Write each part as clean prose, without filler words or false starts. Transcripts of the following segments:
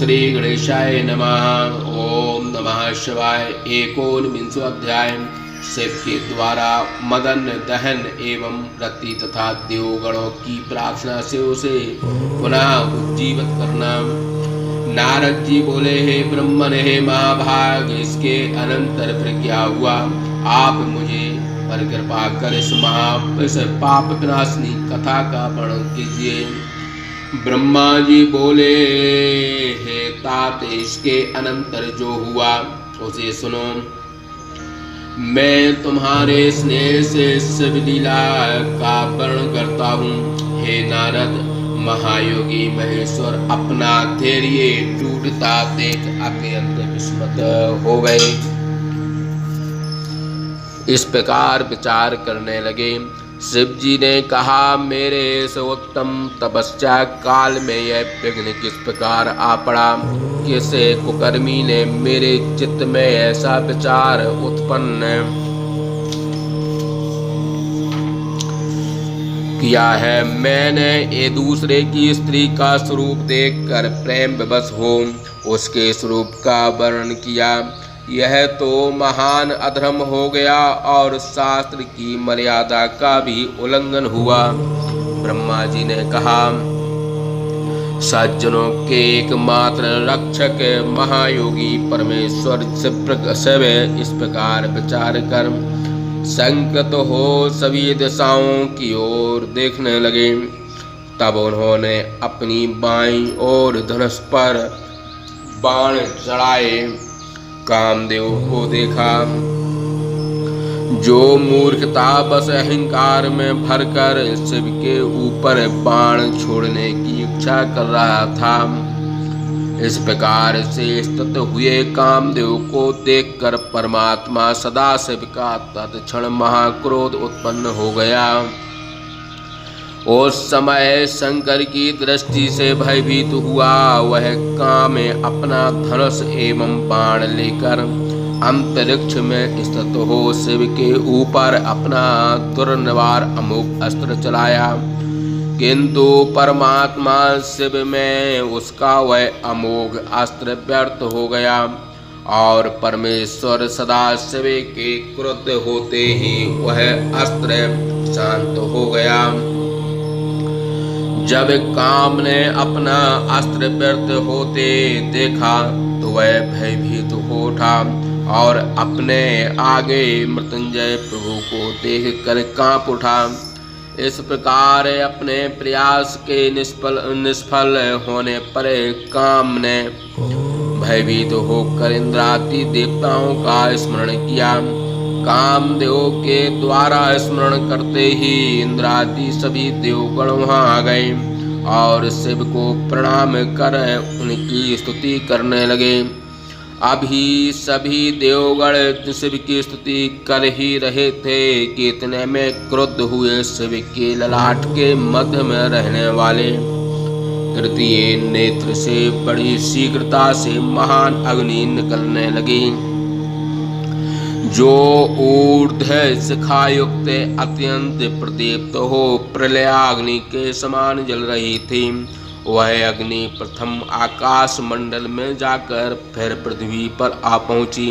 श्री गणेशाय नमः। ओम नमः शिवाय। 19वां अध्याय। शिव के द्वारा मदन दहन एवं रति तथा देवगणों की प्रार्थना से उसे पुनः उज्जीवित करना। नारद जी बोले, हे ब्रह्मन, हे महाभाग, इसके अनंतर फिर क्या हुआ? आप मुझे पर कृपा कर इस पाप विनाशनी कथा का वर्णन कीजिए। ब्रह्मा जी बोले, हे तात, इसके अनंतर जो हुआ उसे सुनो। मैं तुम्हारे स्नेह से शिव लीला का वर्णन करता हूँ। हे नारद, महायोगी महेश्वर अपना धैर्य टूटता देख अत्यंत विस्मित हो गए। इस प्रकार विचार करने लगे। शिव जी ने कहा, मेरे इस उत्तम तपस्या काल में यह विघ्न किस प्रकार आ पड़ा? किस कुकर्मी ने मेरे चित्त में ऐसा विचार उत्पन्न किया है? मैंने ये दूसरे की स्त्री का स्वरूप देखकर प्रेम विवश हो उसके स्वरूप का वर्णन किया। यह तो महान अधर्म हो गया और शास्त्र की मर्यादा का भी उल्लंघन हुआ। ब्रह्मा जी ने कहा, सज्जनों के एकमात्र रक्षक महायोगी परमेश्वर शिव इस प्रकार विचार कर संकट हो सभी दिशाओं की ओर देखने लगे। तब उन्होंने अपनी बाईं ओर धनुष पर बाण चढ़ाए कामदेव को देखा, जो मूर्खतावश अहंकार में भरकर शिव के ऊपर बाण छोड़ने की इच्छा कर रहा था। इस प्रकार से स्थित हुए कामदेव को देखकर परमात्मा सदाशिव का तत्क्षण महाक्रोध उत्पन्न हो गया। उस समय शंकर की दृष्टि से भयभीत हुआ। वह काम में अपना धनुष एवं बाण लेकर अंतरिक्ष में स्थित हो शिव के ऊपर अपना दुर्निवार अमोघ अस्त्र चलाया, किंतु परमात्मा शिव में उसका वह अमोघ अस्त्र व्यर्थ हो गया और परमेश्वर सदाशिव के क्रुद्ध होते ही वह अस्त्र शांत हो गया। जब काम ने अपना अस्त्र व्यर्थ होते देखा तो वह भयभीत हो उठा और अपने आगे मृत्युंजय प्रभु को देखकर कांप उठा। इस प्रकार अपने प्रयास के निष्फल होने पर काम ने भयभीत होकर इंद्रादि देवताओं का स्मरण किया। कामदेव के द्वारा स्मरण करते ही इंद्रादि सभी देवगण वहां आ गए और शिव को प्रणाम कर उनकी स्तुति करने लगे। अभी सभी देवगण शिव की स्तुति कर ही रहे थे कि इतने में क्रुद्ध हुए शिव के ललाट के मध्य में रहने वाले तृतीय नेत्र से बड़ी शीघ्रता से महान अग्नि निकलने लगी, जो ऊर्ध्व शिखायुक्त अत्यंत प्रदीप्त हो प्रलयाग्नि के समान जल रही थी। वह अग्नि प्रथम आकाश मंडल में जाकर फिर पृथ्वी पर आ पहुंची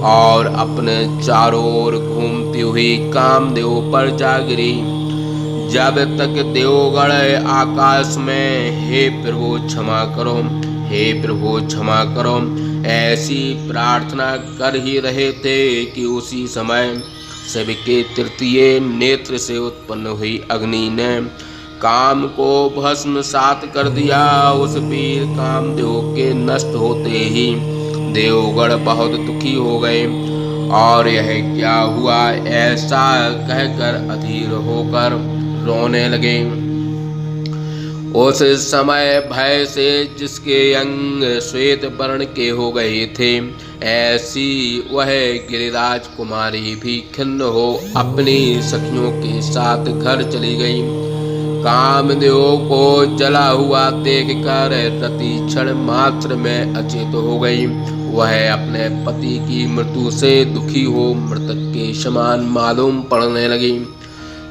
और अपने चारों ओर घूमती हुई कामदेव पर जा गिरी। जब तक देवगण आकाश में हे प्रभु क्षमा करो, हे प्रभु क्षमा करो ऐसी प्रार्थना कर ही रहे थे कि उसी समय शिव के तृतीय नेत्र से उत्पन्न हुई अग्नि ने काम को भस्मसात कर दिया। उस वीर कामदेव के नष्ट होते ही देवगण बहुत दुखी हो गए और यह क्या हुआ ऐसा कहकर अधीर होकर रोने लगे। उस समय भय से जिसके अंग श्वेत वर्ण के हो गए थे, ऐसी वह गिरिराज कुमारी भी खिन्न हो अपनी सखियों के साथ घर चली गई। कामदेव को जला हुआ देखकर रति क्षण मात्र में अचेत हो गई। वह अपने पति की मृत्यु से दुखी हो मृतक के समान मालूम पड़ने लगी।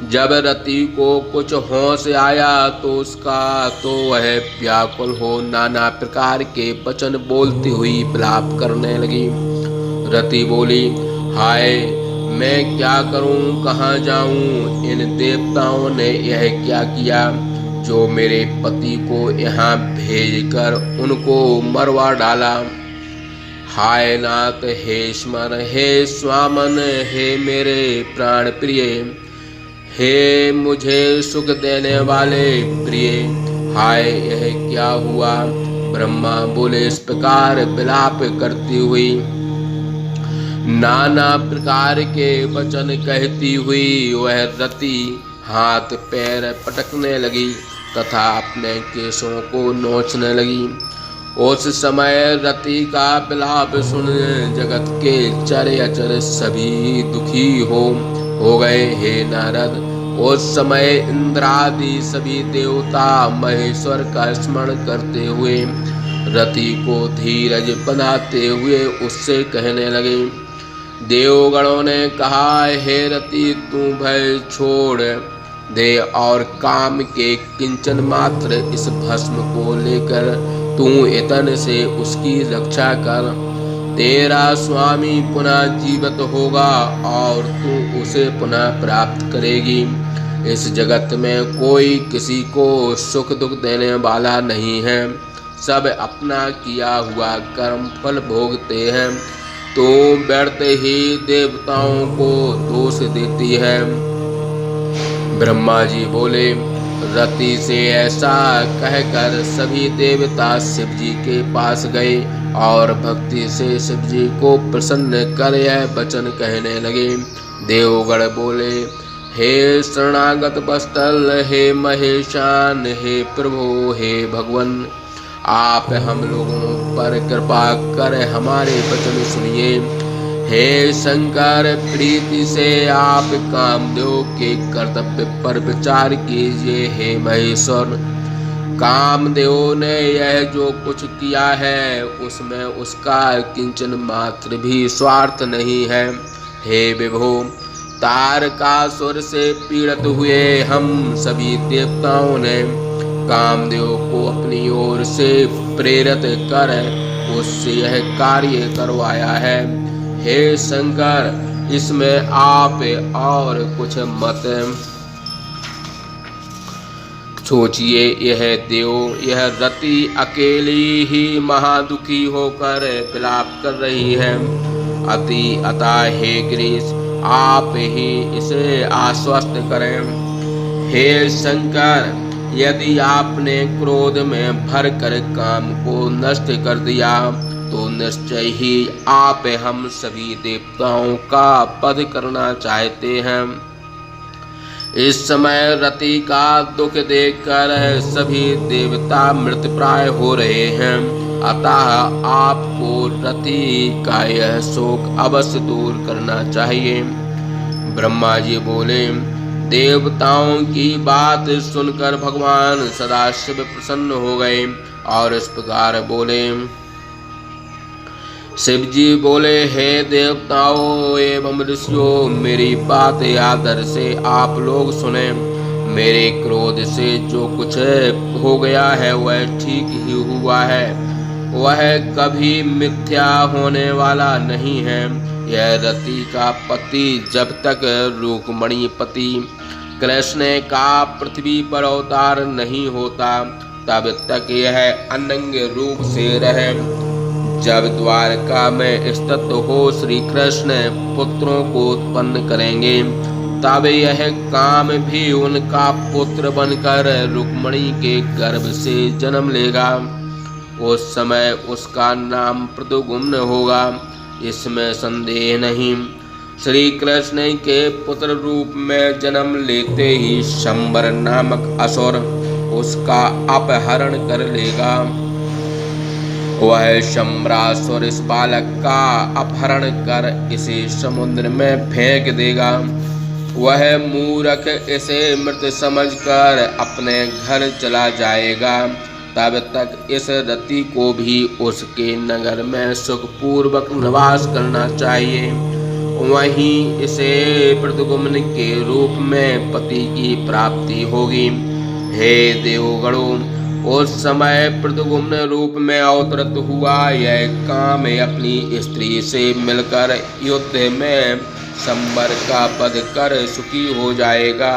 जब रति को कुछ होश आया तो उसका तो वह व्याकुल हो नाना प्रकार के वचन बोलती हुई विलाप करने लगी। रति बोली, हाय मैं क्या करूं, कहाँ जाऊं? इन देवताओं ने यह क्या किया जो मेरे पति को यहाँ भेजकर उनको मरवा डाला। हाय नाथ, हे स्मर, हे स्वामन, हे मेरे प्राण प्रिय, हे मुझे सुख देने वाले प्रिय, हाय यह क्या हुआ? ब्रह्मा बोले। इस प्रकार विलाप करती हुई नाना प्रकार के वचन कहती हुई वह रति हाथ पैर पटकने लगी तथा अपने केशों को नोचने लगी। उस समय रति का विलाप सुन जगत के चर अचर सभी दुखी हो गए। हे नारद, उस समय इंद्रादि सभी देवता महेश्वर का स्मरण करते हुए रति को धीरज बनाते हुए उससे कहने लगे। देवगणों ने कहा, हे रति, तू भय छोड़ दे और काम के किंचन मात्र इस भस्म को लेकर तू यतन से उसकी रक्षा कर। तेरा स्वामी पुनः जीवित होगा और तू उसे पुनः प्राप्त करेगी। इस जगत में कोई किसी को सुख दुख देने वाला नहीं है, सब अपना किया हुआ कर्म फल भोगते हैं। तू व्यर्थ ही देवताओं को दोष देती है। ब्रह्मा जी बोले। रति से ऐसा कहकर सभी देवता शिव जी के पास गए और भक्ति से शिव जी को प्रसन्न कर यह वचन कहने लगे। देवगण बोले, हे शरणागत वत्सल, हे महेशान, हे प्रभु, हे भगवान, आप हम लोगों पर कृपा कर हमारे वचन सुनिए। हे शंकर, प्रीति से आप कामदेव के कर्तव्य पर विचार कीजिए। हे महेश्वर, कामदेव ने यह जो कुछ किया है उसमें उसका किंचन मात्र भी स्वार्थ नहीं है। हे विभो, तारकासुर से पीड़ित हुए हम सभी देवताओं ने कामदेव को अपनी ओर से प्रेरित कर उससे यह कार्य करवाया है। हे शंकर, इसमें आप और कुछ मत सोचिए। यह रति अकेली ही महादुखी होकर विलाप कर रही है। अतः हे गिरीश, आप ही इसे आश्वस्त करें। हे शंकर, यदि आपने क्रोध में भर कर काम को नष्ट कर दिया तो निश्चय ही आप हम सभी देवताओं का वध करना चाहते हैं। इस समय रति का दुख देखकर सभी देवता मृतप्राय हो रहे हैं। अतः आपको रति का यह शोक अवश्य दूर करना चाहिए। ब्रह्मा जी बोले। देवताओं की बात सुनकर भगवान सदाशिव प्रसन्न हो गए और इस प्रकार बोले। शिव जी बोले, हे देवताओं एवं ऋषियों, मेरी बात आदर से आप लोग सुने। मेरे क्रोध से जो कुछ हो गया है वह ठीक ही हुआ है, वह कभी मिथ्या होने वाला नहीं है। यह रति का पति जब तक रुक्मिणी पति कृष्ण का पृथ्वी पर अवतार नहीं होता तब तक यह अनंग रूप से रहे। जब द्वारका में स्थित हो श्री कृष्ण पुत्रों को उत्पन्न करेंगे तब यह काम भी उनका पुत्र बनकर रुक्मिणी के गर्भ से जन्म लेगा। उस समय उसका नाम प्रद्युम्न होगा, इसमें संदेह नहीं। श्री कृष्ण के पुत्र रूप में जन्म लेते ही शंबर नामक असुर उसका अपहरण कर लेगा। वह शंबरासुर इस बालक का अपहरण कर इसे समुद्र में फेंक देगा। वह मूर्ख इसे मृत समझकर अपने घर चला जाएगा। तब तक इस रति को भी उसके नगर में सुखपूर्वक निवास करना चाहिए। वहीं इसे प्रद्युम्न के रूप में पति की प्राप्ति होगी। हे देवगणों, उस समय प्रद्युम्न रूप में अवतरित हुआ यह काम अपनी स्त्री से मिलकर युद्ध में संबर का वध कर सुखी हो जाएगा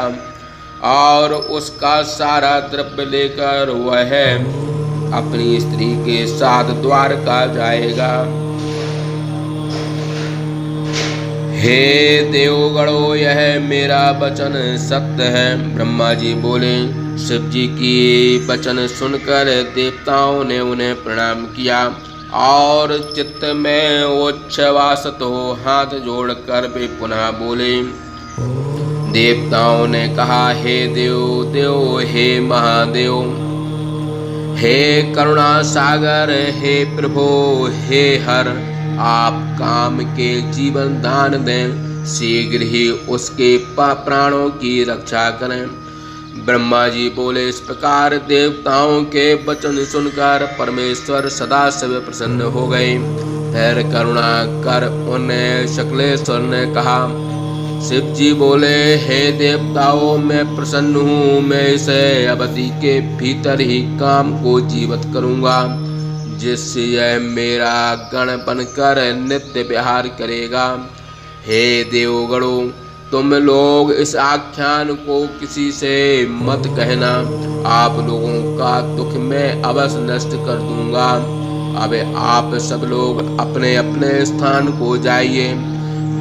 और उसका सारा द्रव्य लेकर वह अपनी स्त्री के साथ द्वारका जाएगा। हे देवगणों, यह मेरा वचन सत्य है। ब्रह्मा जी बोले। शिव जी की वचन सुनकर देवताओं ने उन्हें प्रणाम किया और चित्त में उच्छ्वासित हो हाथ जोड़कर वे पुनः बोले। देवताओं ने कहा, हे देव, हे महादेव, हे करुणा सागर, हे प्रभो, हे हर, आप काम के जीवन दान दें, शीघ्र ही उसके प्राणों की रक्षा करें। ब्रह्मा जी बोले। इस प्रकार देवताओं के वचन सुनकर परमेश्वर सदा शिव प्रसन्न हो गए। फिर करुणा कर उन शुक्लेश्वर ने कहा। शिव जी बोले, हे देवताओं, मैं प्रसन्न हूँ। मैं इसे अवधि के भीतर ही काम को जीवित करूँगा, जिससे यह मेरा गण बनकर नित्य विहार करेगा। हे देवगणों, तुम लोग इस आख्यान को किसी से मत कहना। आप लोगों का दुख मैं अवश्य नष्ट कर दूंगा। अब आप सब लोग अपने अपने स्थान को जाइए।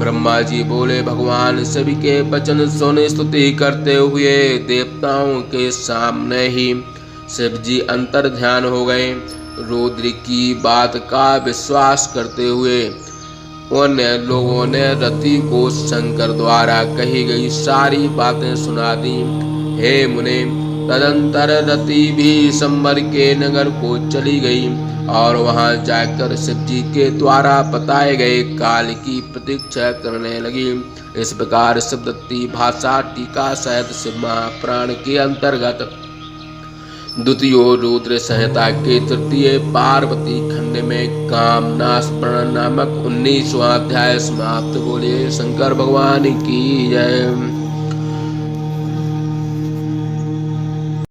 ब्रह्मा जी बोले। भगवान शिव के वचन सुन स्तुति करते हुए देवताओं के सामने ही शिव जी अंतर ध्यान हो गए। रुद्र की बात का विश्वास करते हुए उन लोगों ने रति को शंकर द्वारा कही गई सारी बातें सुना दी। हे मुने, तदंतर रति भी संबर के नगर को चली गई और वहां जाकर शिव जी के द्वारा बताए गए काल की प्रतीक्षा करने लगी। इस प्रकार शिवदत्ती भाषा टीका सहित शिव महापुराण के अंतर्गत द्वितीय रुद्र संहिता के तृतीय पार्वती खंड में कामनाश वर्णन नामक 19वां अध्याय समाप्त। बोले शंकर भगवान की जय।